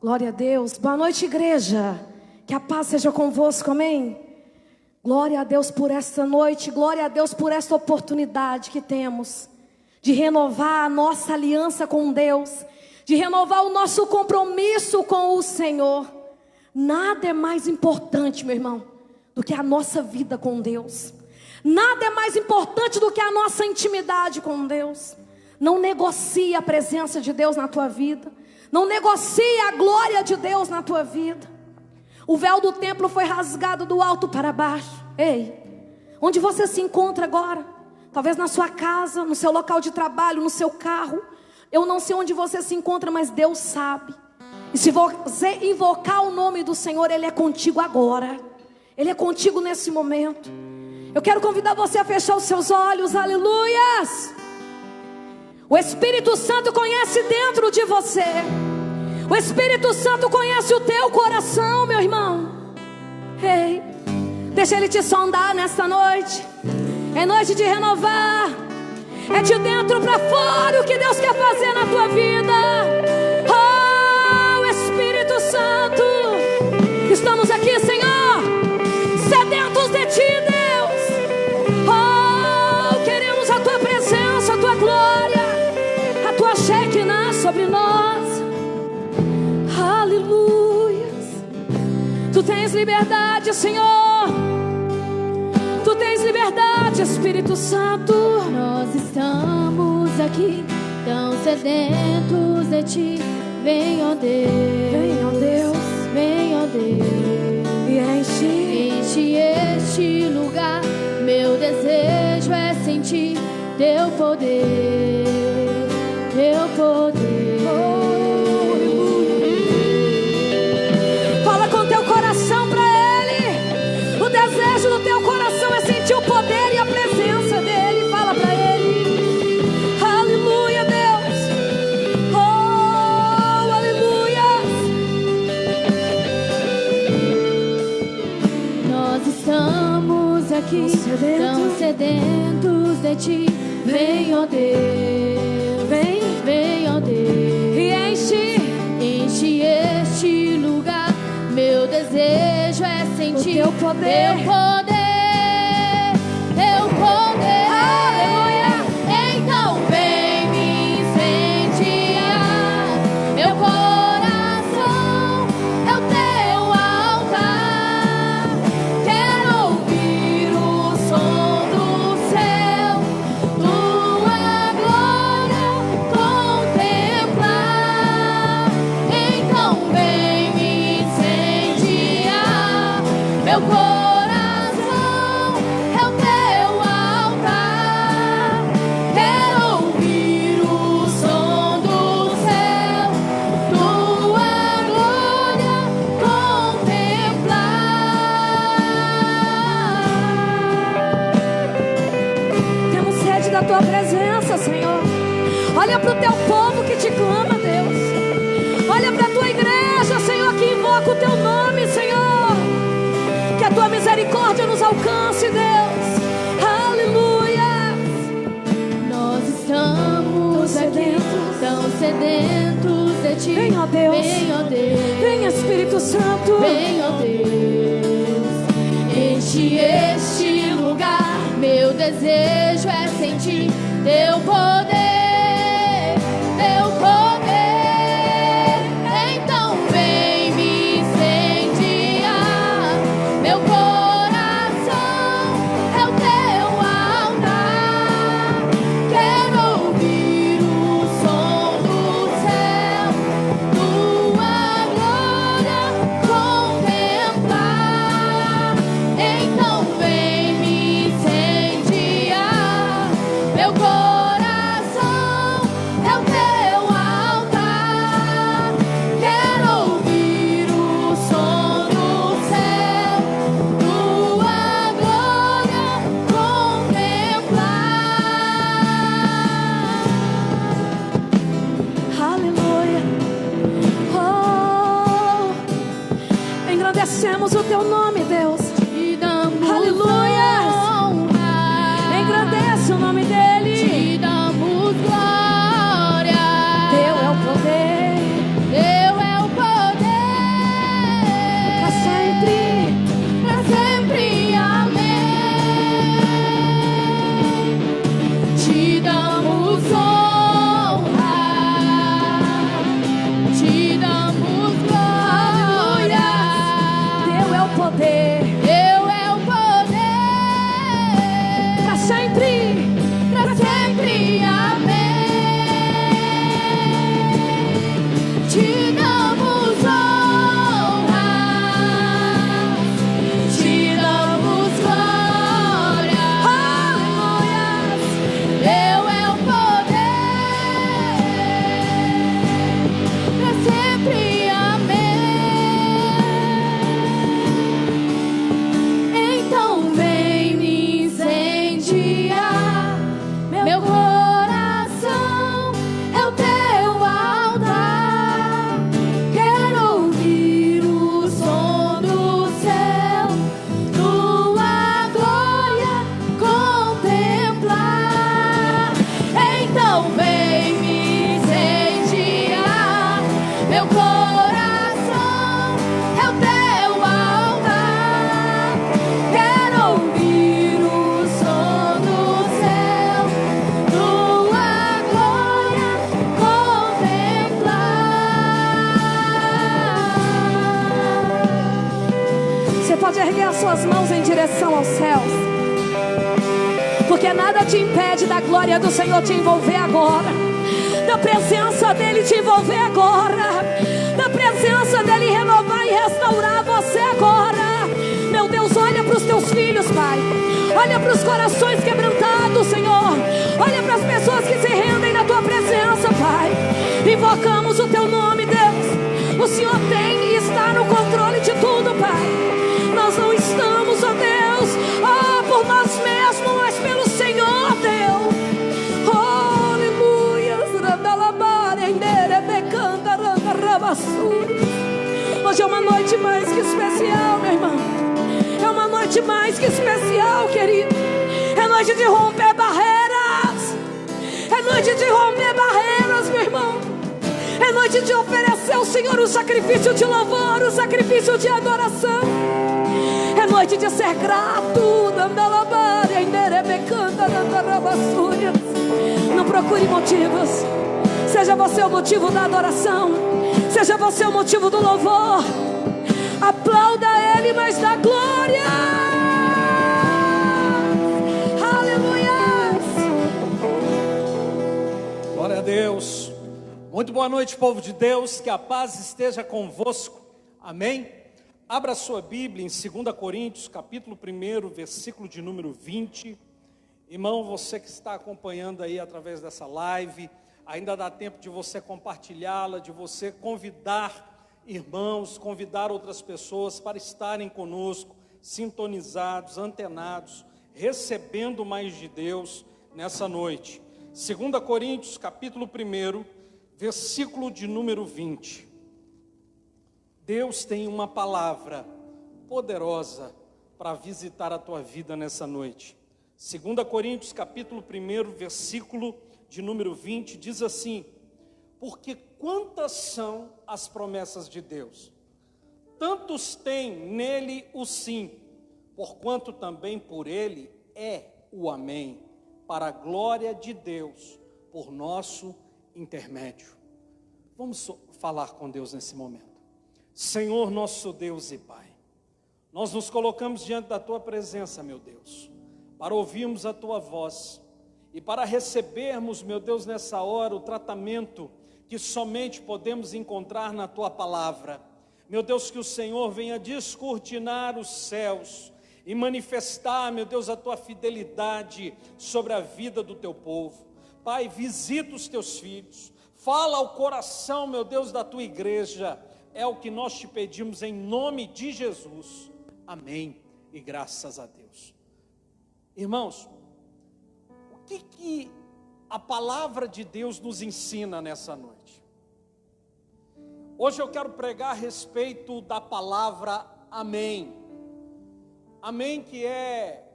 Glória a Deus. Boa noite, igreja. Que a paz seja convosco, amém? Glória a Deus por esta noite. Glória a Deus por esta oportunidade que temos de renovar a nossa aliança com Deus, de renovar o nosso compromisso com o Senhor. Nada é mais importante, meu irmão, do que a nossa vida com Deus. Nada é mais importante do que a nossa intimidade com Deus. Não negocie a presença de Deus na tua vida. Não negocie a glória de Deus na tua vida. O véu do templo foi rasgado do alto para baixo. Ei, onde você se encontra agora? Talvez na sua casa, no seu local de trabalho, no seu carro. Eu não sei onde você se encontra, mas Deus sabe. E se você invocar o nome do Senhor, Ele é contigo agora. Ele é contigo nesse momento. Eu quero convidar você a fechar os seus olhos. Aleluias! O Espírito Santo conhece dentro de você. O Espírito Santo conhece o teu coração, meu irmão. Ei, deixa Ele te sondar nesta noite. É noite de renovar. É de dentro para fora o que Deus quer fazer na tua vida. Oh, Espírito Santo, estamos aqui, Senhor, sedentos de Ti, Deus. Oh, queremos a Tua presença, a Tua glória, a Tua Shekinah sobre nós. Aleluia. Tu tens liberdade, Senhor. Tu tens liberdade, Espírito Santo. Nós estamos aqui tão sedentos de Ti. Vem, ó Deus. Vem, ó Deus. Vem, ó Deus. E enche este lugar. Meu desejo é sentir Teu poder. Teu poder. Fala com teu coração para Ele. O desejo do teu coração é sentir o poder e a presença dEle. Fala para Ele. Aleluia, Deus. Oh, aleluia. Nós estamos aqui tão sedentos de Ti. Vem, ó Deus. Vem, vem, ó Deus. E enche este lugar. Meu desejo é sentir o teu poder. Teu poder, Teu poder. Aleluia. Então vem me incendiar. Meu coração é o Teu altar. Quero ouvir o som do céu, Tua glória contemplar. Então vem me incendiar. Meu coração é o Teu altar. Quero ouvir o som do céu, Tua glória contemplar. temos sede da tua presença, Senhor. Olha para o teu povo que te clama, Deus. Olha para a tua igreja, Senhor, que invoca o teu nome, Senhor. Que a tua misericórdia nos alcance, Deus. Aleluia. Nós estamos aqui tão sedentos de Ti. Vem, ó Deus. Vem, ó Deus. Vem, Espírito Santo. Vem, ó Deus. Enche este lugar. Meu desejo é sentir Teu poder, Teu poder. Então vem me incendiar. Meu coração é o Teu altar. Quero ouvir o som do céu, Tua glória contemplar. Então vem me incendiar. Meu coração é o Teu altar. Quero ouvir o som do céu, Tua glória contemplar. Aleluia. Oh, engrandecemos o teu nome, Deus. Te damos Aleluia. honra. Engrandece o nome dEle. Te damos glória. Teu é o poder. Teu é o poder. erguer as suas mãos em direção aos céus, porque nada te impede da glória do Senhor te envolver agora, da presença dEle te envolver agora, da presença dEle renovar e restaurar você agora. Meu Deus, olha para os teus filhos, Pai. Olha para os corações quebrantados, Senhor. Olha para as pessoas que se rendem na Tua presença, Pai. Invocamos o Teu nome, Deus. O Senhor tem e está no controle de tudo, Pai. Nós não estamos, ó Deus, por nós mesmos, mas pelo Senhor, Deus. Oh, aleluia. Hoje é uma noite mais que especial, meu irmão. É uma noite mais que especial, querido. É noite de romper barreiras. É noite de romper barreiras, meu irmão. É noite de oferecer ao Senhor o sacrifício de louvor, o sacrifício de adoração. É noite de ser grato. Não procure motivos. Seja você o motivo da adoração. Seja você o motivo do louvor. Aplauda Ele, mas dá glória. Aleluia. Glória a Deus. Muito boa noite, povo de Deus. Que a paz esteja convosco. Amém? Abra sua Bíblia em 2 Coríntios, capítulo 1, versículo de número 20. Irmão, você que está acompanhando aí através dessa live, ainda dá tempo de você compartilhá-la, de você convidar irmãos, convidar outras pessoas para estarem conosco, sintonizados, antenados, recebendo mais de Deus nessa noite. 2 Coríntios, capítulo 1, versículo de número 20. Deus tem uma palavra poderosa para visitar a tua vida nessa noite. 2 Coríntios, capítulo 1, versículo de número 20, diz assim: porque quantas são as promessas de Deus? Tantos tem nele o sim, porquanto também por ele é o amém, para a glória de Deus, por nosso intermédio. Vamos falar com Deus nesse momento. Senhor, nosso Deus e Pai, nós nos colocamos diante da Tua presença, meu Deus, para ouvirmos a Tua voz e para recebermos, meu Deus, nessa hora o tratamento que somente podemos encontrar na Tua palavra. Meu Deus, que o Senhor venha descortinar os céus e manifestar, meu Deus, a Tua fidelidade sobre a vida do Teu povo. Pai, visita os Teus filhos, fala ao coração, meu Deus, da Tua igreja. É o que nós te pedimos em nome de Jesus. Amém e graças a Deus. Irmãos, o que a palavra de Deus nos ensina nessa noite? Hoje eu quero pregar a respeito da palavra amém. Amém, que é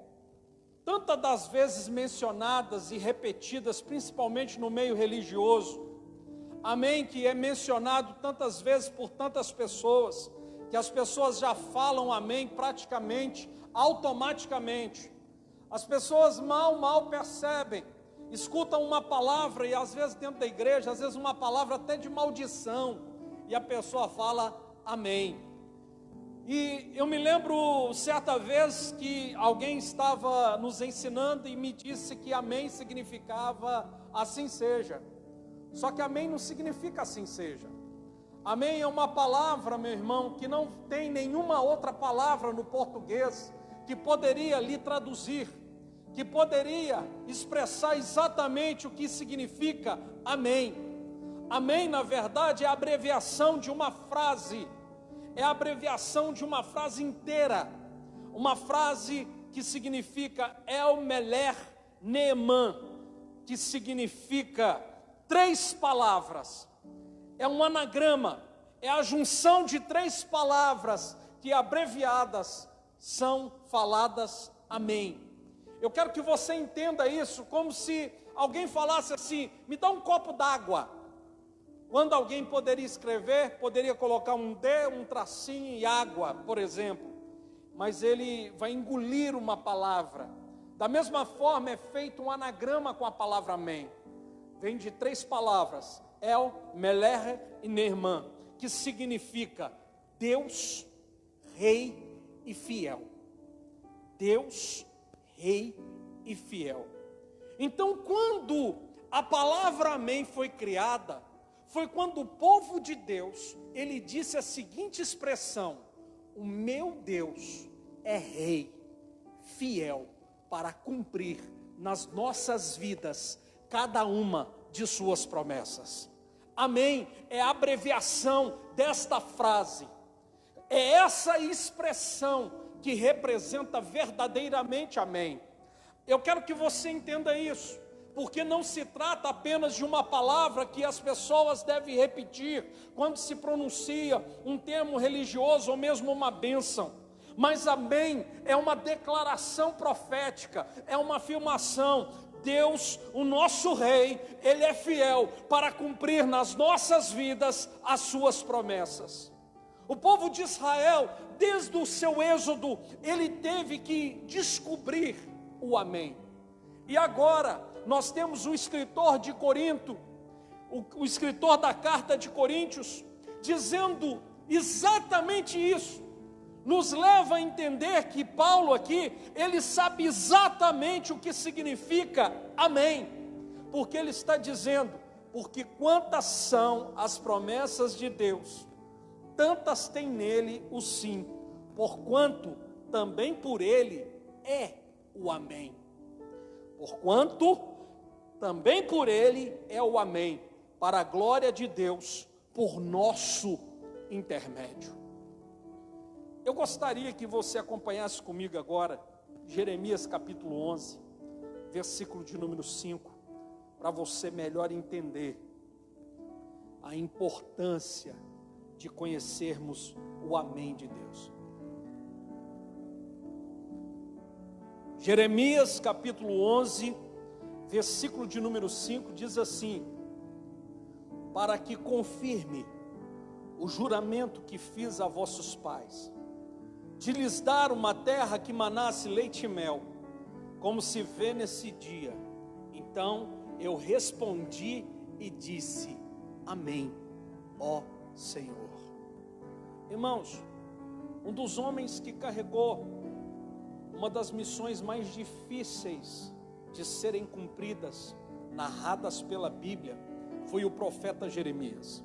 tantas das vezes mencionadas e repetidas, principalmente no meio religioso. Amém, que é mencionado tantas vezes por tantas pessoas, que as pessoas já falam amém praticamente, automaticamente. As pessoas mal percebem, escutam uma palavra e às vezes dentro da igreja, às vezes uma palavra até de maldição, e a pessoa fala amém. E eu me lembro certa vez que alguém estava nos ensinando e me disse que amém significava assim seja. Só que amém não significa assim seja. Amém é uma palavra, meu irmão, que não tem nenhuma outra palavra no português que poderia lhe traduzir, que poderia expressar exatamente o que significa amém. Amém, na verdade, é a abreviação de uma frase, é a abreviação de uma frase inteira, uma frase que significa El Meler Neeman, que significa 3 palavras, é um anagrama, é a junção de 3 palavras que abreviadas são faladas amém. Eu quero que você entenda isso como se alguém falasse assim: me dá um copo d'água. Quando alguém poderia escrever, poderia colocar um D, um tracinho e água, por exemplo, mas ele vai engolir uma palavra. Da mesma forma é feito um anagrama com a palavra amém. Vem de 3 palavras, El, Meler e Neeman, que significa Deus, Rei e fiel. Deus, rei e fiel. Então, quando a palavra amém foi criada, foi quando o povo de Deus, ele disse a seguinte expressão: o meu Deus é rei, fiel, para cumprir nas nossas vidas cada uma de suas promessas. Amém é a abreviação desta frase. É essa expressão que representa verdadeiramente amém. Eu quero que você entenda isso, porque não se trata apenas de uma palavra que as pessoas devem repetir quando se pronuncia um termo religioso ou mesmo uma bênção. Mas amém é uma declaração profética, é uma afirmação. Deus, o nosso rei, ele é fiel para cumprir nas nossas vidas as suas promessas. O povo de Israel, desde o seu êxodo, ele teve que descobrir o amém. E agora nós temos o escritor de Corinto, o escritor da carta de Coríntios, dizendo exatamente isso. Nos leva a entender que Paulo aqui, ele sabe exatamente o que significa amém. Porque ele está dizendo, porque quantas são as promessas de Deus, tantas tem nele o sim, porquanto também por ele é o amém. Porquanto também por ele é o amém, para a glória de Deus, por nosso intermédio. Eu gostaria que você acompanhasse comigo agora Jeremias capítulo 11, versículo de número 5, para você melhor entender a importância de conhecermos o amém de Deus. Jeremias capítulo 11, versículo de número 5 diz assim: para que confirme o juramento que fiz a vossos pais, de lhes dar uma terra que manasse leite e mel, como se vê nesse dia. Então eu respondi e disse: amém, ó Senhor. Irmãos, um dos homens que carregou uma das missões mais difíceis de serem cumpridas, narradas pela Bíblia, foi o profeta Jeremias.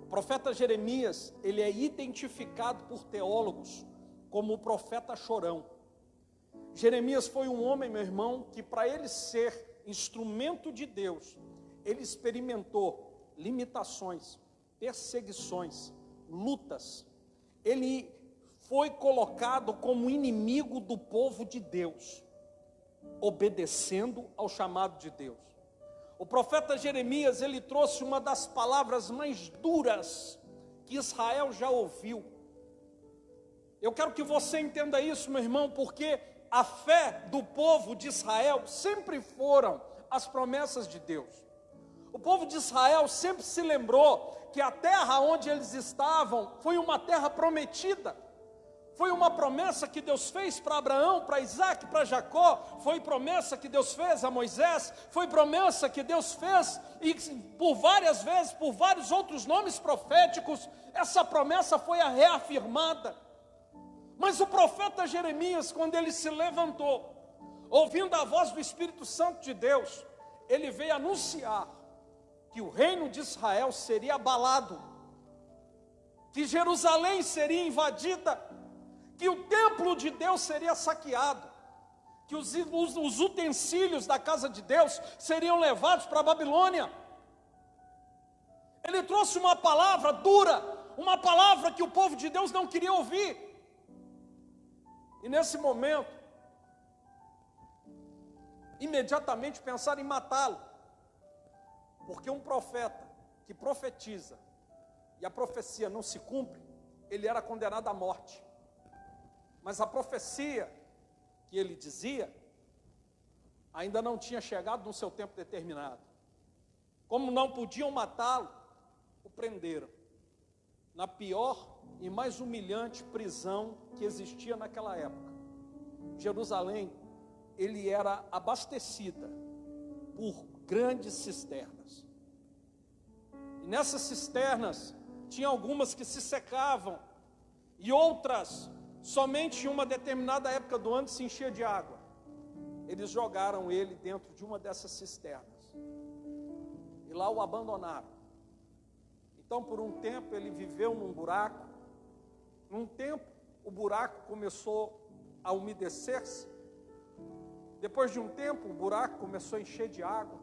O profeta Jeremias, ele é identificado por teólogos como o profeta chorão. Jeremias foi um homem, meu irmão, que para ele ser instrumento de Deus, ele experimentou limitações, perseguições, lutas. Ele foi colocado como inimigo do povo de Deus, obedecendo ao chamado de Deus. O profeta Jeremias, ele trouxe uma das palavras mais duras que Israel já ouviu. Eu quero que você entenda isso, meu irmão, porque a fé do povo de Israel sempre foram as promessas de Deus. O povo de Israel sempre se lembrou que a terra onde eles estavam foi uma terra prometida. Foi uma promessa que Deus fez para Abraão, para Isaac, para Jacó. Foi promessa que Deus fez a Moisés. Foi promessa que Deus fez, e por várias vezes, por vários outros nomes proféticos, essa promessa foi reafirmada. Mas o profeta Jeremias, quando ele se levantou, ouvindo a voz do Espírito Santo de Deus, ele veio anunciar que o reino de Israel seria abalado, que Jerusalém seria invadida, que o templo de Deus seria saqueado, que os utensílios da casa de Deus seriam levados para a Babilônia. Ele trouxe uma palavra dura, uma palavra que o povo de Deus não queria ouvir. E nesse momento, imediatamente pensaram em matá-lo, porque um profeta que profetiza e a profecia não se cumpre, ele era condenado à morte. Mas a profecia que ele dizia ainda não tinha chegado no seu tempo determinado. Como não podiam matá-lo, o prenderam na pior e mais humilhante prisão que existia naquela época. Jerusalém, ele era abastecida por grandes cisternas. E nessas cisternas tinha algumas que se secavam e outras somente em uma determinada época do ano se enchia de água. Eles jogaram ele dentro de uma dessas cisternas e lá o abandonaram. Então, por um tempo, ele viveu num buraco. Num tempo, o buraco começou a umedecer-se. Depois de um tempo, o buraco começou a encher de água.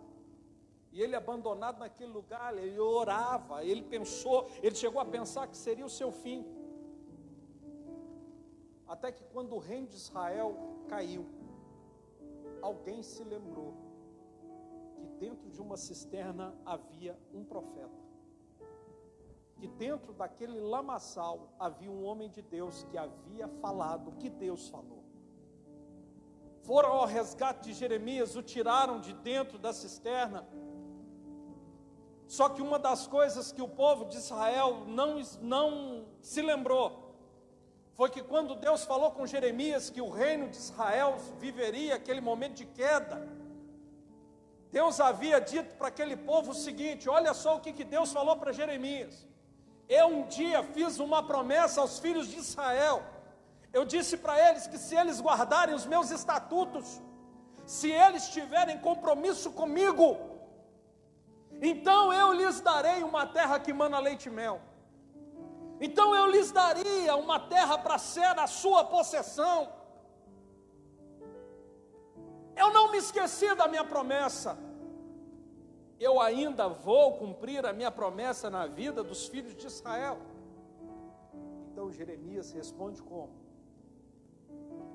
E ele, abandonado naquele lugar, ele orava, ele chegou a pensar que seria o seu fim. Até que quando o reino de Israel caiu, alguém se lembrou que dentro de uma cisterna havia um profeta. Que dentro daquele lamaçal havia um homem de Deus que havia falado o que Deus falou. Foram ao resgate de Jeremias, o tiraram de dentro da cisterna. Só que uma das coisas que o povo de Israel não se lembrou foi que quando Deus falou com Jeremias que o reino de Israel viveria aquele momento de queda, Deus havia dito para aquele povo o seguinte: olha só o que Deus falou para Jeremias. Eu um dia fiz uma promessa aos filhos de Israel. Eu disse para eles que se eles guardarem os meus estatutos, se eles tiverem compromisso comigo, então eu lhes darei uma terra que mana leite e mel. Então eu lhes daria uma terra para ser a sua possessão. Eu não me esqueci da minha promessa. Eu ainda vou cumprir a minha promessa na vida dos filhos de Israel. Então Jeremias responde como?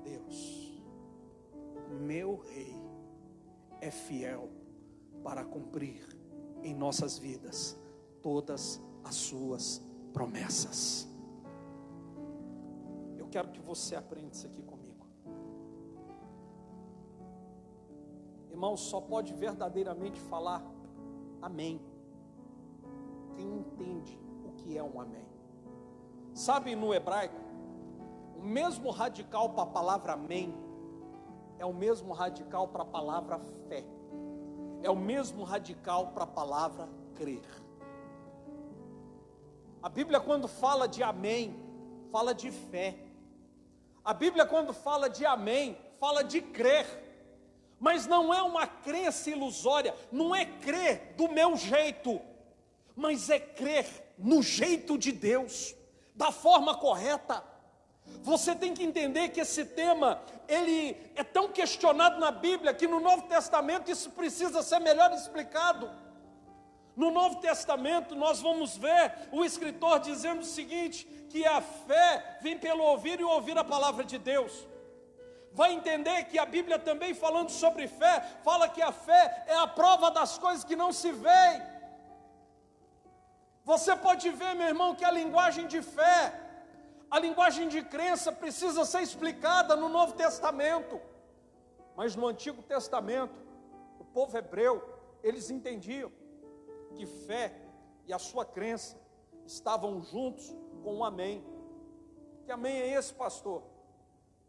Deus, meu rei, é fiel para cumprir em nossas vidas todas as suas promessas. Eu quero que você aprenda isso aqui comigo. Irmão, só pode verdadeiramente falar amém quem entende o que é um amém. Sabe, no hebraico, o mesmo radical para a palavra amém é o mesmo radical para a palavra fé. É o mesmo radical para a palavra crer. A Bíblia, quando fala de amém, fala de fé. A Bíblia, quando fala de amém, fala de crer. Mas não é uma crença ilusória, não é crer do meu jeito, mas é crer no jeito de Deus, da forma correta. Você tem que entender que esse tema, ele é tão questionado na Bíblia, que no Novo Testamento isso precisa ser melhor explicado. No Novo Testamento nós vamos ver o escritor dizendo o seguinte, que a fé vem pelo ouvir e ouvir a palavra de Deus. Vai entender que a Bíblia também, falando sobre fé, fala que a fé é a prova das coisas que não se veem. Você pode ver, meu irmão, que a linguagem de fé, a linguagem de crença precisa ser explicada no Novo Testamento. Mas no Antigo Testamento, o povo hebreu, eles entendiam que fé e a sua crença estavam juntos com um amém. Que amém é esse, pastor?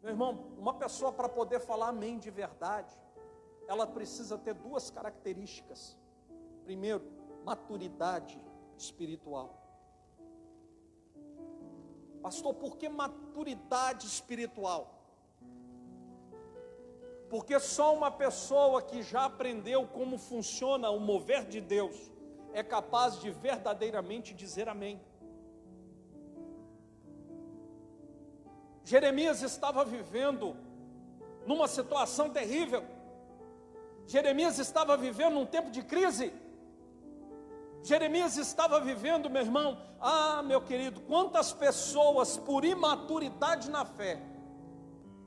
Meu irmão, uma pessoa para poder falar amém de verdade, ela precisa ter duas características. Primeiro, maturidade espiritual. Pastor, por que maturidade espiritual? Porque só uma pessoa que já aprendeu como funciona o mover de Deus é capaz de verdadeiramente dizer amém. Jeremias estava vivendo numa situação terrível. Jeremias estava vivendo num tempo de crise. Jeremias estava vivendo, meu irmão, meu querido, quantas pessoas por imaturidade na fé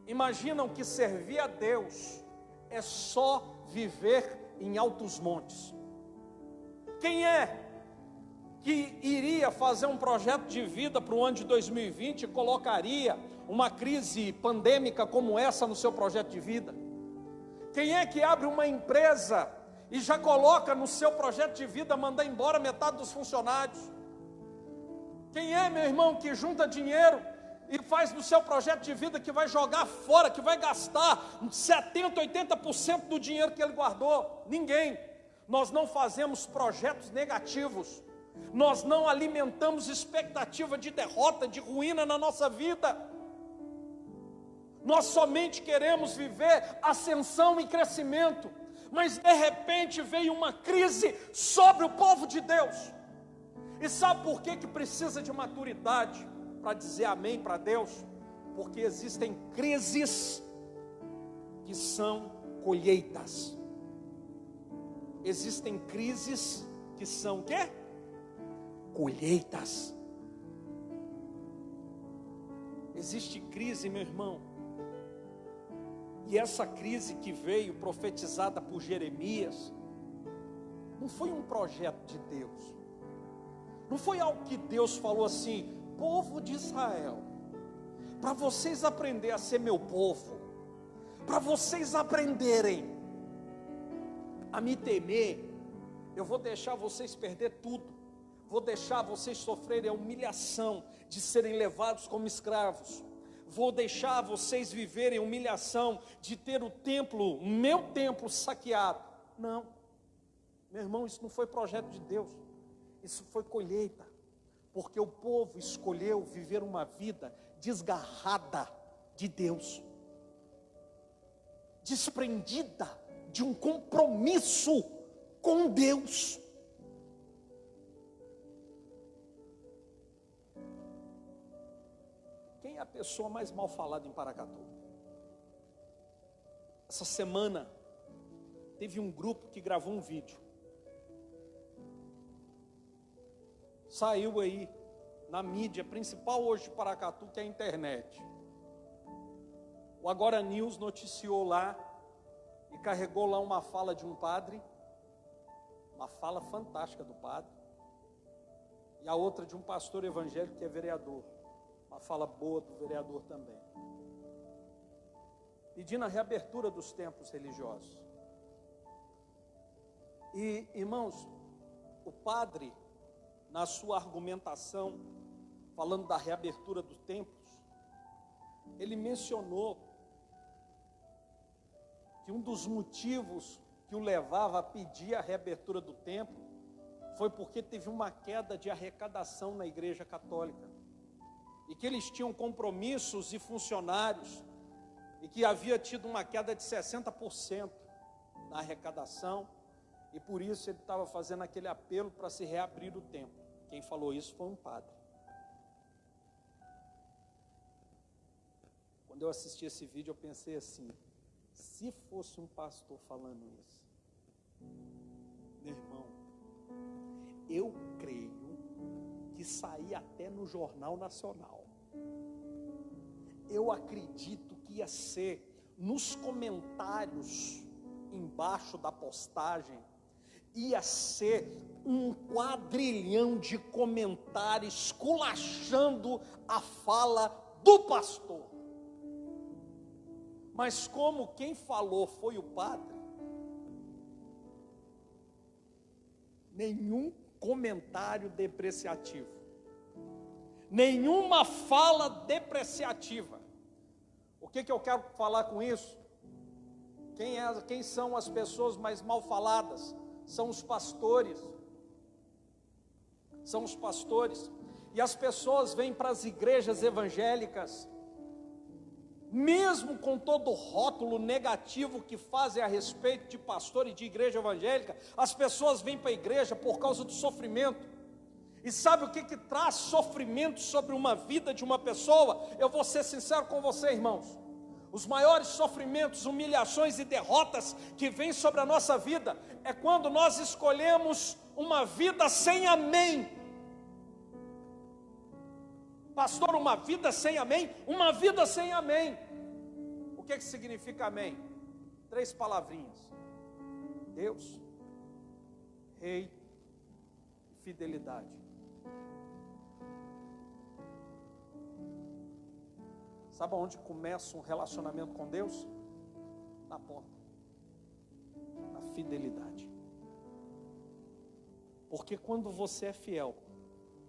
imaginam que servir a Deus é só viver em altos montes. Quem é que iria fazer um projeto de vida para o ano de 2020 e colocaria uma crise pandêmica como essa no seu projeto de vida? Quem é que abre uma empresa e já coloca no seu projeto de vida mandar embora metade dos funcionários? Quem é, meu irmão, que junta dinheiro e faz no seu projeto de vida que vai jogar fora, que vai gastar 70%, 80% do dinheiro que ele guardou? Ninguém. Nós não fazemos projetos negativos, nós não alimentamos expectativa de derrota, de ruína na nossa vida. Nós somente queremos viver ascensão e crescimento, mas de repente veio uma crise sobre o povo de Deus. E sabe por que precisa de maturidade para dizer amém para Deus? Porque existem crises que são colheitas. Existem crises que são o quê? Colheitas. Existe crise, meu irmão. E essa crise que veio profetizada por Jeremias, não foi um projeto de Deus. Não foi algo que Deus falou assim: povo de Israel, para vocês aprenderem a ser meu povo, para vocês aprenderem a me temer, eu vou deixar vocês perder tudo. Vou deixar vocês sofrerem a humilhação de serem levados como escravos. Vou deixar vocês viverem a humilhação de ter o templo, o meu templo saqueado. Não, meu irmão, isso não foi projeto de Deus. Isso foi colheita. Porque o povo escolheu viver uma vida desgarrada de Deus, desprendida de um compromisso com Deus. Quem é a pessoa mais mal falada em Paracatu? Essa semana teve um grupo que gravou um vídeo. Saiu aí na mídia principal hoje de Paracatu, que é a internet. O Agora News noticiou lá e carregou lá uma fala de um padre, uma fala fantástica do padre, e a outra de um pastor evangélico que é vereador, uma fala boa do vereador também, pedindo a reabertura dos templos religiosos. E, irmãos, o padre, na sua argumentação, falando da reabertura dos templos, ele mencionou que um dos motivos que o levava a pedir a reabertura do templo foi porque teve uma queda de arrecadação na Igreja Católica, e que eles tinham compromissos e funcionários, e que havia tido uma queda de 60% na arrecadação, e por isso ele estava fazendo aquele apelo para se reabrir o templo. Quem falou isso foi um padre. Quando eu assisti esse vídeo, eu pensei assim: se fosse um pastor falando isso, meu irmão, eu creio que saía até no Jornal Nacional. Eu acredito que ia ser nos comentários embaixo da postagem, ia ser um quadrilhão de comentários esculachando a fala do pastor. Mas como quem falou foi o padre, nenhum comentário depreciativo, nenhuma fala depreciativa. O que eu quero falar com isso? Quem são as pessoas mais mal faladas? São os pastores. São os pastores. E as pessoas vêm para as igrejas evangélicas, mesmo com todo o rótulo negativo que fazem a respeito de pastor e de igreja evangélica, as pessoas vêm para a igreja por causa do sofrimento. E sabe o que traz sofrimento sobre uma vida de uma pessoa? Eu vou ser sincero com você, irmãos. Os maiores sofrimentos, humilhações e derrotas que vêm sobre a nossa vida é quando nós escolhemos uma vida sem amém. Pastor, uma vida sem amém? Uma vida sem amém. O que significa amém? 3 palavrinhas: Deus, Rei e fidelidade. Sabe onde começa um relacionamento com Deus? Na porta, na fidelidade. Porque quando você é fiel,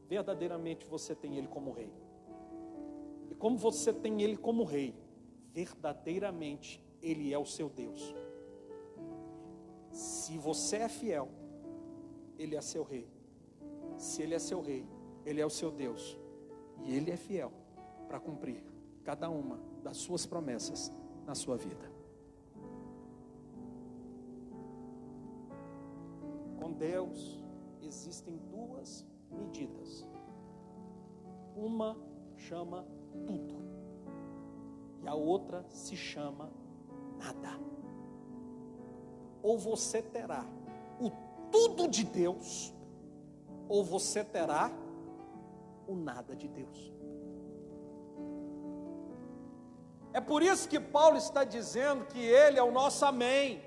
verdadeiramente você tem Ele como Rei. E como você tem Ele como Rei, verdadeiramente Ele é o seu Deus. Se você é fiel, Ele é seu Rei. Se Ele é seu Rei, Ele é o seu Deus. E Ele é fiel para cumprir cada uma das suas promessas na sua vida. Com Deus existem duas medidas. Uma chama tudo e a outra se chama nada. Ou você terá o tudo de Deus, ou você terá o nada de Deus. É por isso que Paulo está dizendo que Ele é o nosso amém.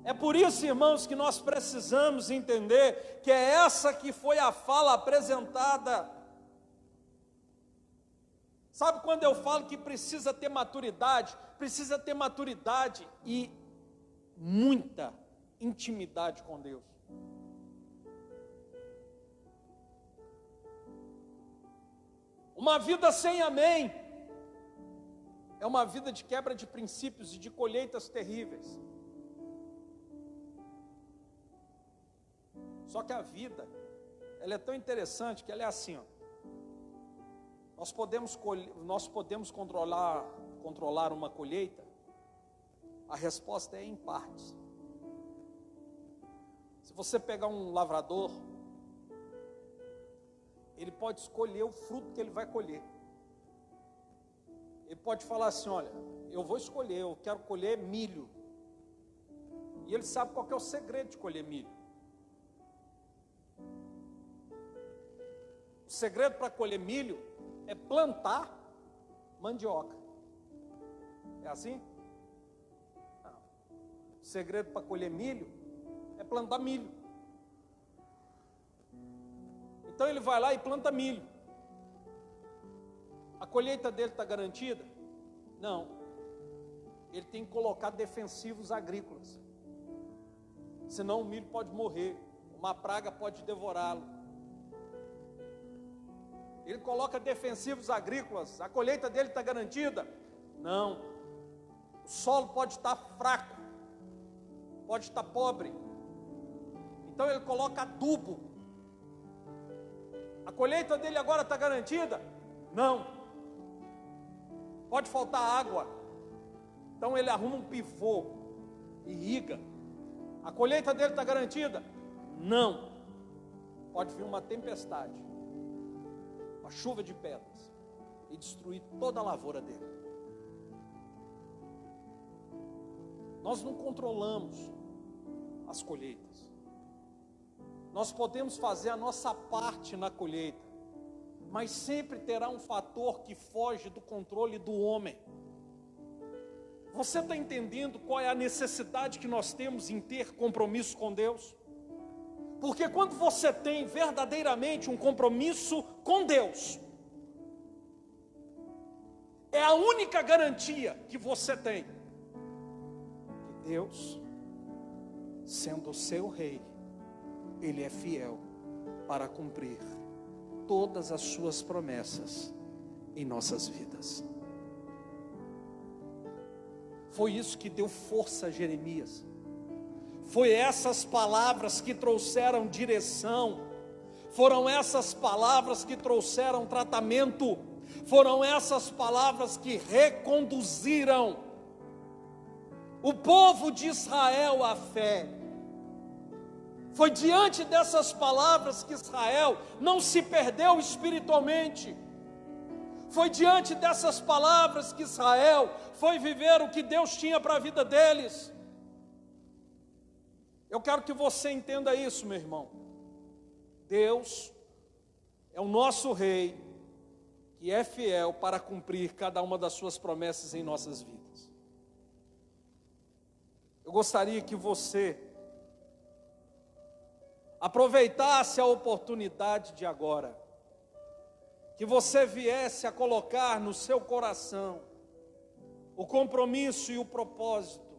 É por isso, irmãos, que nós precisamos entender que é essa que foi a fala apresentada. Sabe quando eu falo que precisa ter maturidade? Precisa ter maturidade e muita intimidade com Deus. Uma vida sem amém é uma vida de quebra de princípios e de colheitas terríveis. Só que a vida, ela é tão interessante que ela é assim, ó. Nós podemos controlar uma colheita. A resposta é em partes. Se você pegar um lavrador, ele pode escolher o fruto que ele vai colher. Ele pode falar assim, olha, eu vou escolher, eu quero colher milho. E ele sabe qual que é o segredo de colher milho. O segredo para colher milho é plantar mandioca. É assim? Não. O segredo para colher milho é plantar milho. Então ele vai lá e planta milho. A colheita dele está garantida? Não. Ele tem que colocar defensivos agrícolas. Senão o milho pode morrer. Uma praga pode devorá-lo. Ele coloca defensivos agrícolas. A colheita dele está garantida? Não. O solo pode estar fraco. Pode estar pobre. Então ele coloca adubo. A colheita dele agora está garantida? Não. Pode faltar água. Então ele arruma um pivô, irriga. A colheita dele está garantida? Não. Pode vir uma tempestade, uma chuva de pedras e destruir toda a lavoura dele. Nós não controlamos as colheitas. Nós podemos fazer a nossa parte na colheita, mas sempre terá um fator que foge do controle do homem. Você está entendendo qual é a necessidade que nós temos em ter compromisso com Deus? Porque quando você tem verdadeiramente um compromisso com Deus, é a única garantia que você tem que Deus, sendo o seu rei, Ele é fiel para cumprir todas as suas promessas em nossas vidas. Foi isso que deu força a Jeremias. Foi essas palavras que trouxeram direção. Foram essas palavras que trouxeram tratamento. Foram essas palavras que reconduziram o povo de Israel à fé. Foi diante dessas palavras que Israel não se perdeu espiritualmente. Foi diante dessas palavras que Israel foi viver o que Deus tinha para a vida deles. Eu quero que você entenda isso, meu irmão. Deus é o nosso rei, que é fiel para cumprir cada uma das suas promessas em nossas vidas. Eu gostaria que você aproveitasse a oportunidade de agora, que você viesse a colocar no seu coração o compromisso e o propósito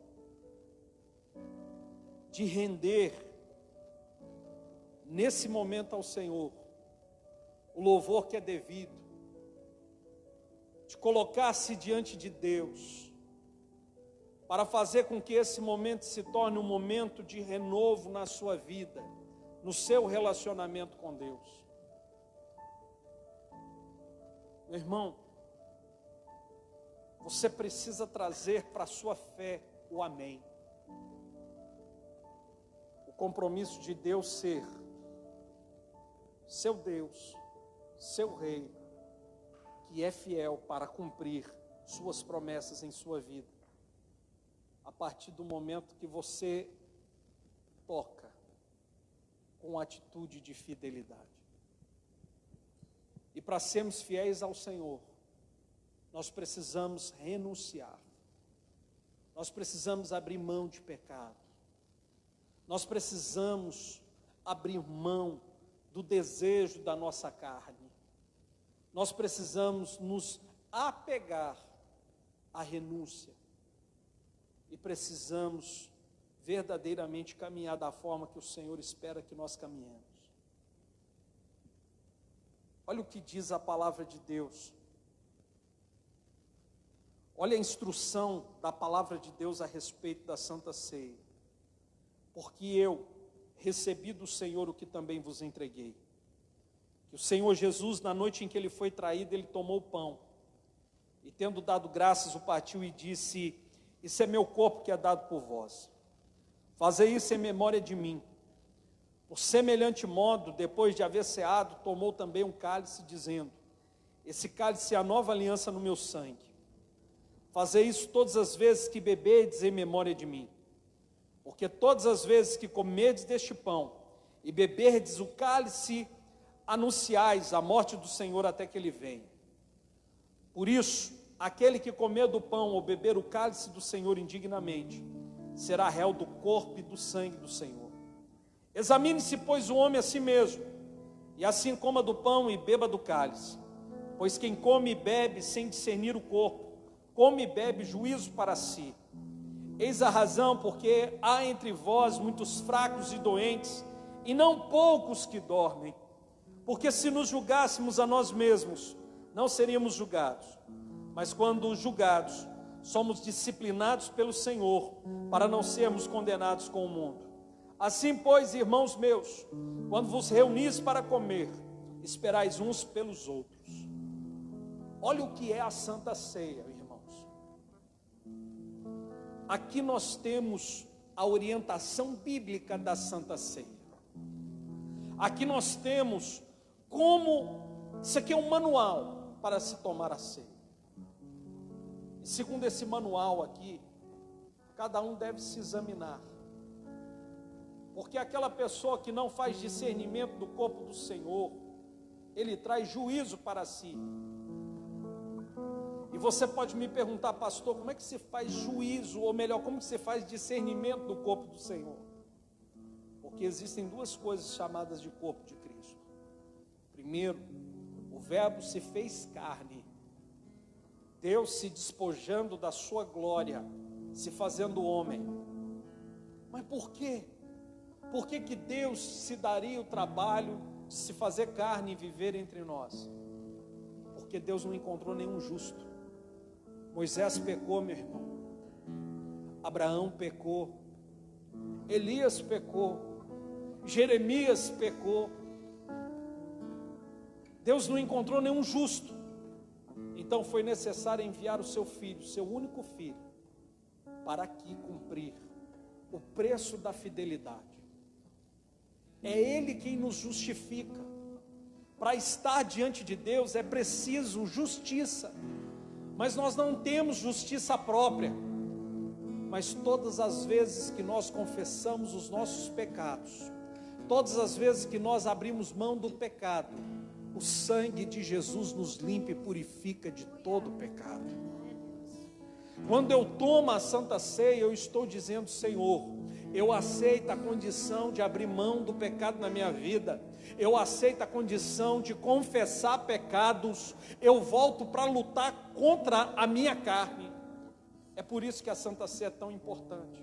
de render nesse momento ao Senhor o louvor que é devido, de colocar-se diante de Deus, para fazer com que esse momento se torne um momento de renovo na sua vida, no seu relacionamento com Deus. Meu irmão, você precisa trazer para a sua fé o amém. O compromisso de Deus ser seu Deus, seu Rei, que é fiel para cumprir suas promessas em sua vida. A partir do momento que você toca com atitude de fidelidade. E para sermos fiéis ao Senhor, nós precisamos renunciar. Nós precisamos abrir mão de pecado. Nós precisamos abrir mão do desejo da nossa carne. Nós precisamos nos apegar à renúncia. E precisamos verdadeiramente caminhar da forma que o Senhor espera que nós caminhemos. Olha o que diz a palavra de Deus. Olha a instrução da palavra de Deus a respeito da Santa Ceia. Porque eu recebi do Senhor o que também vos entreguei. Que o Senhor Jesus, na noite em que ele foi traído, ele tomou o pão. E tendo dado graças, o partiu e disse: isso é meu corpo que é dado por vós. Fazei isso em memória de mim. Por semelhante modo, depois de haver ceado, tomou também um cálice, dizendo: esse cálice é a nova aliança no meu sangue. Fazei isso todas as vezes que beberdes em memória de mim. Porque todas as vezes que comerdes deste pão e beberdes o cálice, anunciais a morte do Senhor até que ele venha. Por isso, aquele que comer do pão ou beber o cálice do Senhor indignamente, será réu do corpo e do sangue do Senhor. Examine-se, pois, o homem a si mesmo, e assim coma do pão e beba do cálice. Pois quem come e bebe sem discernir o corpo, come e bebe juízo para si. Eis a razão porque há entre vós muitos fracos e doentes, e não poucos que dormem. Porque se nos julgássemos a nós mesmos, não seríamos julgados. Mas quando julgados, somos disciplinados pelo Senhor, para não sermos condenados com o mundo. Assim, pois, irmãos meus, quando vos reunis para comer, esperais uns pelos outros. Olha o que é a Santa Ceia, irmãos. Aqui nós temos a orientação bíblica da Santa Ceia. Aqui nós temos isso aqui é um manual para se tomar a ceia. E segundo esse manual aqui, cada um deve se examinar. Porque aquela pessoa que não faz discernimento do corpo do Senhor, ele traz juízo para si. E você pode me perguntar: pastor, como é que se faz juízo, ou melhor, como que se faz discernimento do corpo do Senhor? Porque existem duas coisas chamadas de corpo de Cristo. Primeiro, o verbo se fez carne. Deus se despojando da sua glória, se fazendo homem. Mas por quê? Por que que Deus se daria o trabalho de se fazer carne e viver entre nós? Porque Deus não encontrou nenhum justo. Moisés pecou, meu irmão. Abraão pecou. Elias pecou. Jeremias pecou. Deus não encontrou nenhum justo. Então foi necessário enviar o seu filho, seu único filho, para aqui cumprir o preço da fidelidade. É Ele quem nos justifica. Para estar diante de Deus é preciso justiça. Mas nós não temos justiça própria. Mas todas as vezes que nós confessamos os nossos pecados, todas as vezes que nós abrimos mão do pecado, o sangue de Jesus nos limpa e purifica de todo pecado. Quando eu tomo a Santa Ceia, eu estou dizendo: Senhor, eu aceito a condição de abrir mão do pecado na minha vida. Eu aceito a condição de confessar pecados. Eu volto para lutar contra a minha carne. É por isso que a Santa Ceia é tão importante.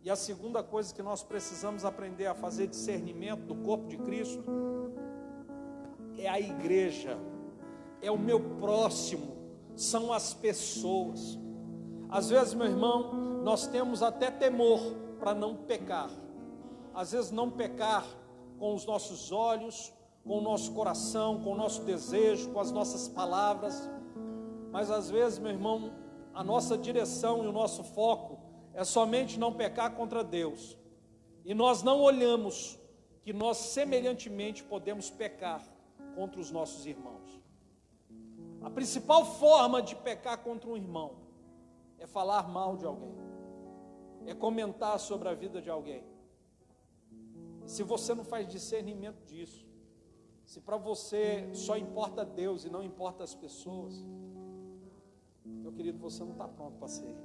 E a segunda coisa que nós precisamos aprender a fazer discernimento do corpo de Cristo é a igreja, é o meu próximo, são as pessoas. Às vezes, meu irmão, nós temos até temor para não pecar. Às vezes não pecar com os nossos olhos, com o nosso coração, com o nosso desejo, com as nossas palavras. Mas às vezes, meu irmão, a nossa direção e o nosso foco é somente não pecar contra Deus. E nós não olhamos que nós semelhantemente podemos pecar contra os nossos irmãos. A principal forma de pecar contra um irmão é falar mal de alguém, é comentar sobre a vida de alguém. E se você não faz discernimento disso, se para você só importa Deus e não importa as pessoas, meu querido, você não está pronto para ser.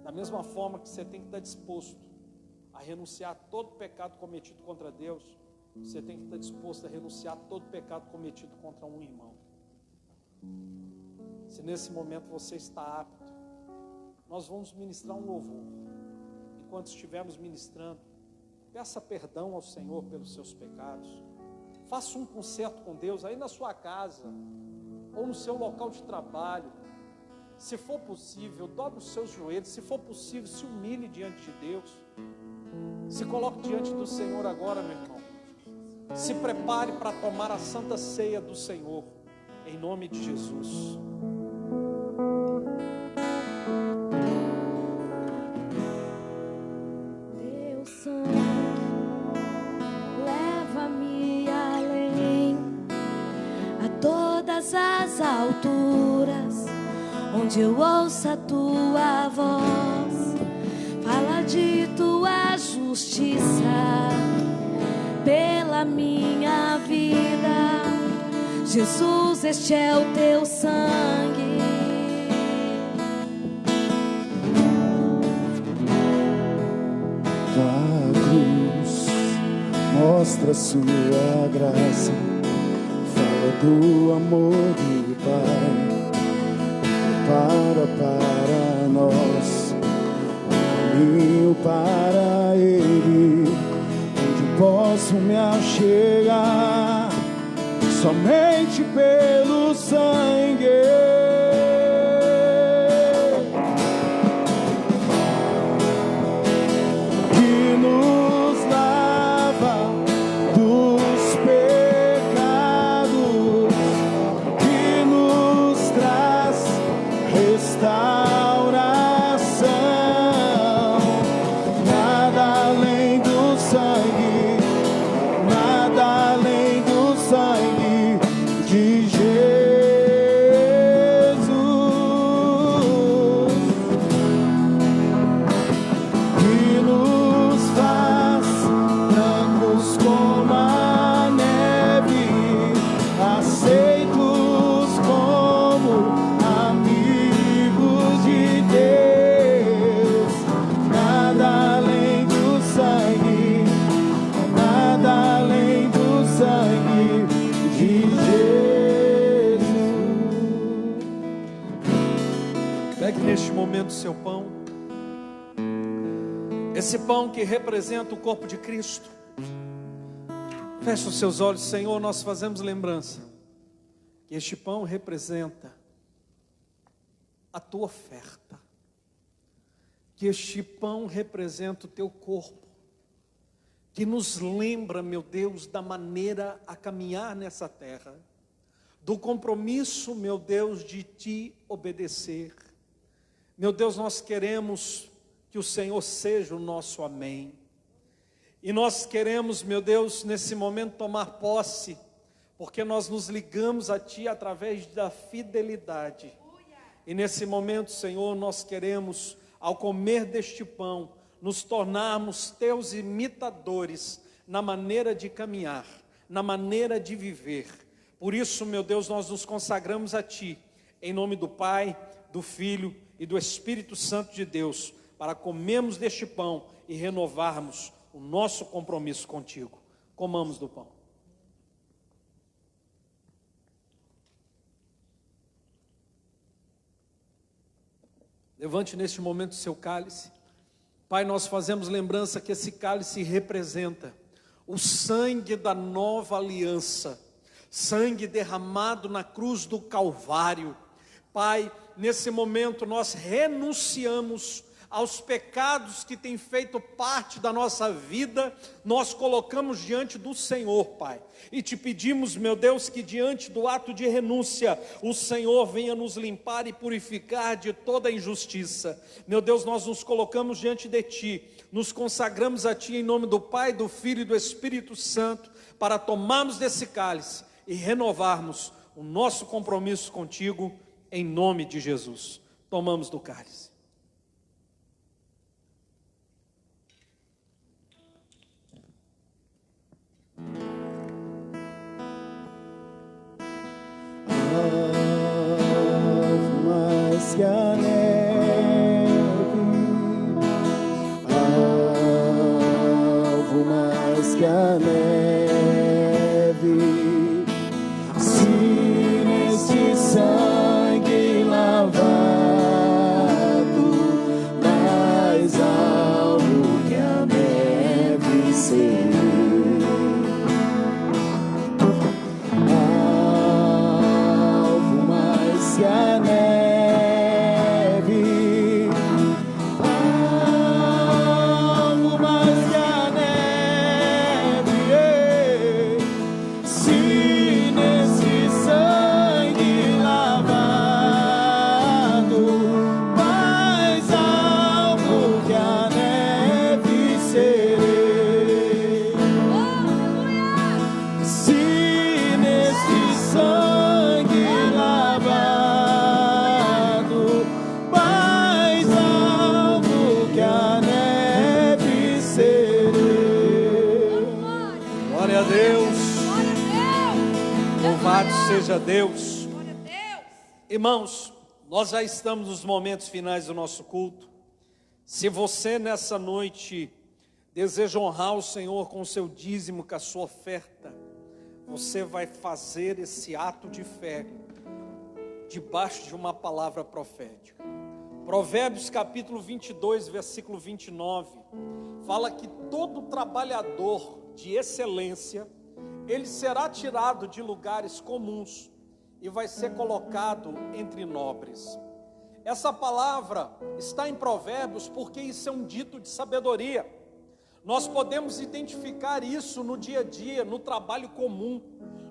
Da mesma forma que você tem que estar disposto a renunciar a todo pecado cometido contra Deus, você tem que estar disposto a renunciar a todo pecado cometido contra um irmão. Se nesse momento você está apto, nós vamos ministrar um louvor. Enquanto estivermos ministrando, peça perdão ao Senhor pelos seus pecados. Faça um concerto com Deus aí na sua casa ou no seu local de trabalho. Se for possível, dobre os seus joelhos. Se for possível, se humilhe diante de Deus. Se coloque diante do Senhor agora, meu irmão. Se prepare para tomar a santa ceia do Senhor, em nome de Jesus. Teu sangue leva-me além, a todas as alturas, onde eu ouço a tua voz. Fala de tua justiça pela minha vida. Jesus, este é o teu sangue. Tua cruz mostra sua graça, fala do amor do Pai. Para nós um caminho para Ele, onde posso me achegar somente pelo sangue que nos lava dos pecados, que nos traz restauração. Nada além do sangue, nada além do sangue de Jesus, que nos faz brancos como a neve, aceitos como amigos de Deus. Nada além do sangue, nada além do sangue de Jesus. Pegue neste momento o seu pão. Esse pão que representa o corpo de Cristo. Feche os seus olhos, Senhor, nós fazemos lembrança que este pão representa a tua oferta. Que este pão representa o teu corpo. Que nos lembra, meu Deus, da maneira a caminhar nessa terra. Do compromisso, meu Deus, de te obedecer. Meu Deus, nós queremos que o Senhor seja o nosso amém. E nós queremos, meu Deus, nesse momento tomar posse, porque nós nos ligamos a Ti através da fidelidade. E nesse momento, Senhor, nós queremos, ao comer deste pão, nos tornarmos Teus imitadores na maneira de caminhar, na maneira de viver. Por isso, meu Deus, nós nos consagramos a Ti, em nome do Pai, do Filho e do Espírito Santo de Deus, para comermos deste pão e renovarmos o nosso compromisso contigo. Comamos do pão. Levante neste momento o seu cálice. Pai, nós fazemos lembrança que esse cálice representa o sangue da nova aliança, sangue derramado na cruz do Calvário. Pai, nesse momento nós renunciamos aos pecados que têm feito parte da nossa vida, nós colocamos diante do Senhor, Pai. E te pedimos, meu Deus, que diante do ato de renúncia, o Senhor venha nos limpar e purificar de toda injustiça. Meu Deus, nós nos colocamos diante de Ti, nos consagramos a Ti em nome do Pai, do Filho e do Espírito Santo, para tomarmos desse cálice e renovarmos o nosso compromisso contigo, em nome de Jesus. Tomamos do cálice. Mais que a neve, alvo mais que a neve, se neste sangue lavado, mais alvo que a neve serei. Que a neve, algo mais que a neve, se nesse sangue lavado, mais algo que a neve serei. Se nesse sangue lavado, Louvado seja Deus. Irmãos, nós já estamos nos momentos finais do nosso culto. Se você nessa noite deseja honrar o Senhor com o seu dízimo, com a sua oferta, você vai fazer esse ato de fé debaixo de uma palavra profética. Provérbios capítulo 22, versículo 29, fala que todo trabalhador de excelência, ele será tirado de lugares comuns e vai ser colocado entre nobres. Essa palavra está em Provérbios porque isso é um dito de sabedoria. Nós podemos identificar isso no dia a dia, no trabalho comum.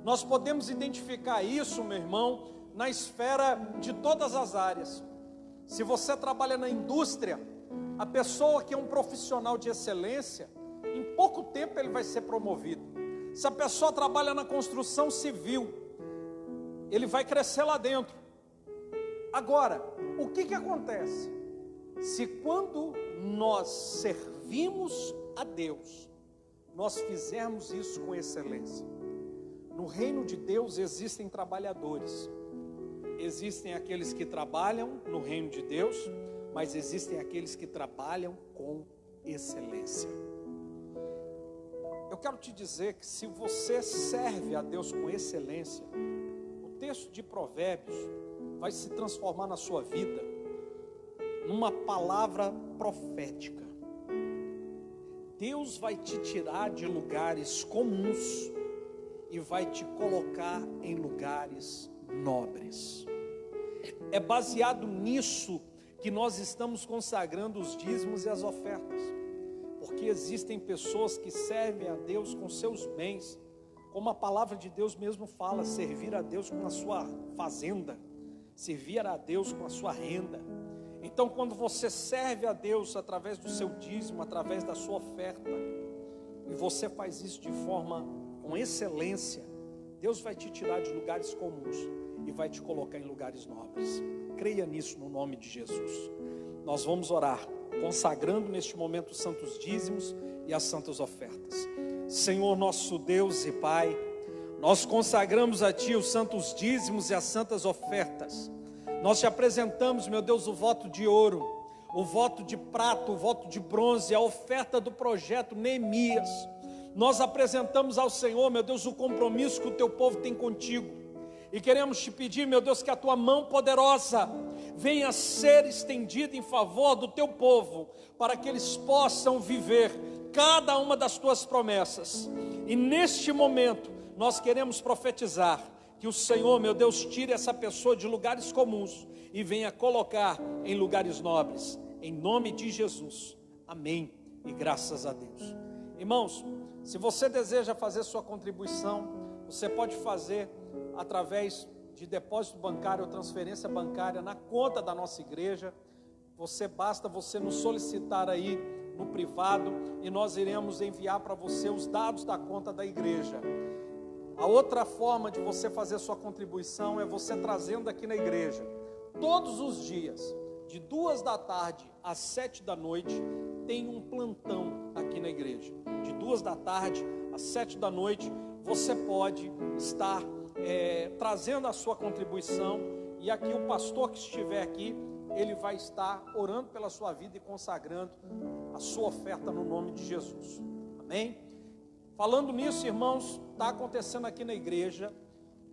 Nós podemos identificar isso, meu irmão, na esfera de todas as áreas. Se você trabalha na indústria, a pessoa que é um profissional de excelência, em pouco tempo ele vai ser promovido. Se a pessoa trabalha na construção civil, ele vai crescer lá dentro. Agora, o que acontece? Se quando nós servimos a Deus, nós fizermos isso com excelência. No reino de Deus existem trabalhadores. Existem aqueles que trabalham no reino de Deus, mas existem aqueles que trabalham com excelência. Eu quero te dizer que se você serve a Deus com excelência, o texto de Provérbios vai se transformar na sua vida numa palavra profética. Deus vai te tirar de lugares comuns e vai te colocar em lugares nobres. É baseado nisso que nós estamos consagrando os dízimos e as ofertas. Porque existem pessoas que servem a Deus com seus bens, como a palavra de Deus mesmo fala, servir a Deus com a sua fazenda, servir a Deus com a sua renda. Então, quando você serve a Deus através do seu dízimo, através da sua oferta, e você faz isso de forma com excelência, Deus vai te tirar de lugares comuns e vai te colocar em lugares nobres. Creia nisso no nome de Jesus. Nós vamos orar, consagrando neste momento os santos dízimos e as santas ofertas. Senhor nosso Deus e Pai, nós consagramos a Ti os santos dízimos e as santas ofertas. Nós te apresentamos, meu Deus, o voto de ouro, o voto de prata, o voto de bronze, a oferta do projeto Neemias. Nós apresentamos ao Senhor, meu Deus, o compromisso que o Teu povo tem contigo. E queremos te pedir, meu Deus, que a Tua mão poderosa venha ser estendida em favor do Teu povo, para que eles possam viver cada uma das Tuas promessas. E neste momento, nós queremos profetizar que o Senhor, meu Deus, tire essa pessoa de lugares comuns e venha colocar em lugares nobres. em nome de Jesus. Amém e graças a Deus. Irmãos, se você deseja fazer sua contribuição, você pode fazer através de depósito bancário ou transferência bancária na conta da nossa igreja. Basta você nos solicitar aí no privado e nós iremos enviar para você os dados da conta da igreja. A outra forma de você fazer sua contribuição é você trazendo aqui na igreja. Todos os dias, de 2 da tarde às 7 da noite, tem um plantão aqui na igreja. De 2 da tarde às 7 da noite, você pode estar trazendo a sua contribuição, e aqui o pastor que estiver aqui, ele vai estar orando pela sua vida e consagrando a sua oferta no nome de Jesus. Amém? Falando nisso, irmãos, está acontecendo aqui na igreja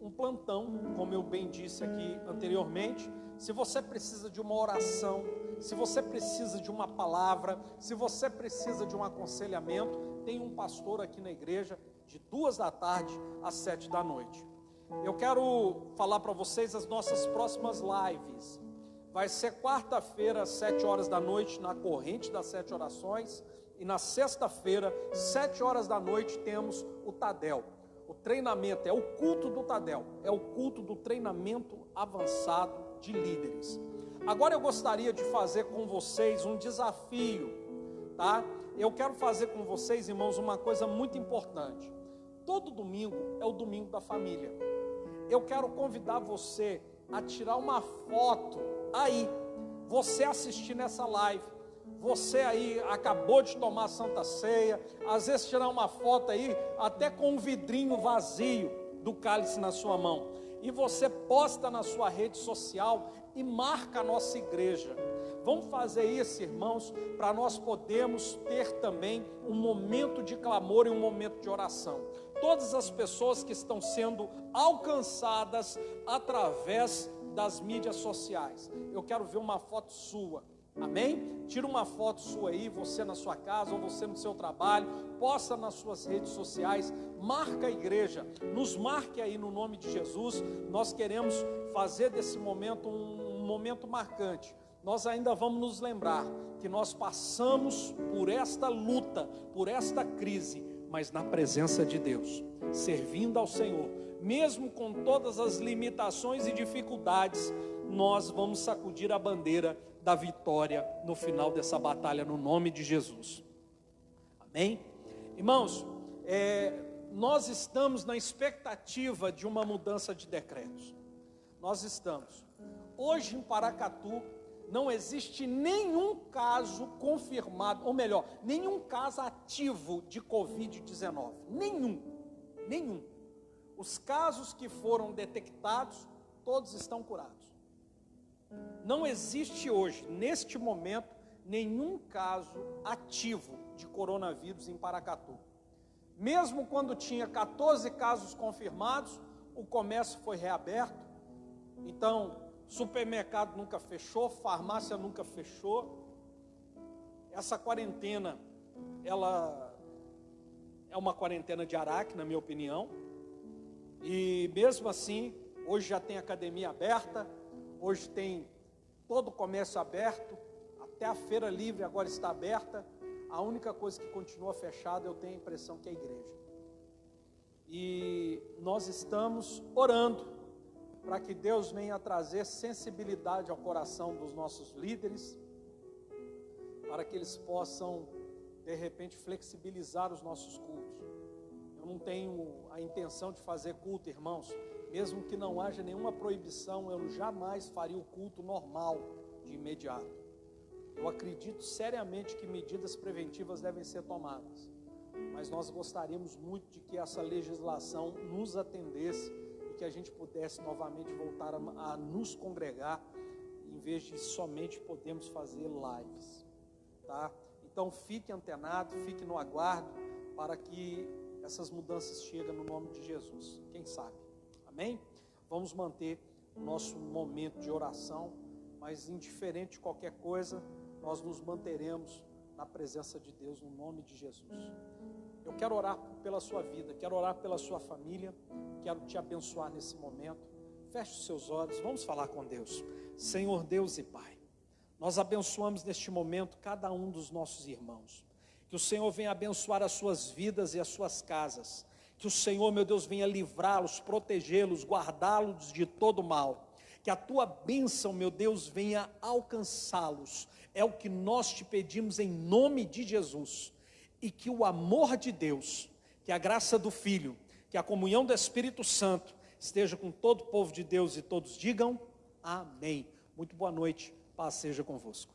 um plantão, como eu bem disse aqui anteriormente. Se você precisa de uma oração, se você precisa de uma palavra, se você precisa de um aconselhamento, tem um pastor aqui na igreja de 2 da tarde às 7 da noite. Eu quero falar para vocês as nossas próximas lives. Vai ser quarta-feira às 7 horas da noite na corrente das 7 orações, e na sexta-feira, 7 horas da noite, temos o Tadel. O treinamento, é o culto do Tadel, é o culto do treinamento avançado de líderes. Agora eu gostaria de fazer com vocês um desafio, tá? Eu quero fazer com vocês, irmãos, uma coisa muito importante. Todo domingo é o domingo da família. Eu quero convidar você a tirar uma foto aí, você assistir nessa live. Você aí acabou de tomar a Santa Ceia, às vezes tirar uma foto aí, até com um vidrinho vazio do cálice na sua mão, e você posta na sua rede social e marca a nossa igreja. Vamos fazer isso, irmãos, para nós podermos ter também um momento de clamor e um momento de oração. Todas as pessoas que estão sendo alcançadas através das mídias sociais, eu quero ver uma foto sua. Amém? Tira uma foto sua aí, você na sua casa ou você no seu trabalho, posta nas suas redes sociais, marca a igreja, nos marque aí no nome de Jesus. Nós queremos fazer desse momento um momento marcante. Nós ainda vamos nos lembrar que nós passamos por esta luta, por esta crise, mas na presença de Deus, servindo ao Senhor, mesmo com todas as limitações e dificuldades, nós vamos sacudir a bandeira da vitória no final dessa batalha, no nome de Jesus. Amém? Irmãos, nós estamos na expectativa de uma mudança de decretos. Nós estamos. Hoje em Paracatu não existe nenhum caso confirmado, ou melhor, nenhum caso ativo de Covid-19. Nenhum. Os casos que foram detectados, todos estão curados. Não existe hoje, neste momento, nenhum caso ativo de coronavírus em Paracatu. Mesmo quando tinha 14 casos confirmados, o comércio foi reaberto. Então, supermercado nunca fechou, farmácia nunca fechou. Essa quarentena, ela é uma quarentena de Araque, na minha opinião. E mesmo assim, hoje já tem academia aberta, hoje tem todo o comércio aberto, até a feira livre agora está aberta. A única coisa que continua fechada, eu tenho a impressão que é a igreja. E nós estamos orando para que Deus venha trazer sensibilidade ao coração dos nossos líderes, para que eles possam, de repente, flexibilizar os nossos cultos. Eu não tenho a intenção de fazer culto, irmãos, mesmo que não haja nenhuma proibição, eu jamais faria o culto normal de imediato. Eu acredito seriamente que medidas preventivas devem ser tomadas, mas nós gostaríamos muito de que essa legislação nos atendesse e que a gente pudesse novamente voltar a nos congregar, em vez de somente podermos fazer lives, tá? Então fique antenado, fique no aguardo, para que essas mudanças cheguem no nome de Jesus, quem sabe, amém? Vamos manter o nosso momento de oração, mas indiferente de qualquer coisa, nós nos manteremos na presença de Deus, no nome de Jesus. Eu quero orar pela sua vida, quero orar pela sua família, quero te abençoar nesse momento. Feche os seus olhos, vamos falar com Deus. Senhor Deus e Pai, Nós abençoamos neste momento cada um dos nossos irmãos. Que o Senhor venha abençoar as suas vidas e as suas casas. Que o Senhor, meu Deus, venha livrá-los, protegê-los, guardá-los de todo mal. Que a tua bênção, meu Deus, venha alcançá-los. É o que nós te pedimos em nome de Jesus. E que o amor de Deus, que a graça do Filho, que a comunhão do Espírito Santo esteja com todo o povo de Deus e todos digam amém. Muito boa noite, paz seja convosco.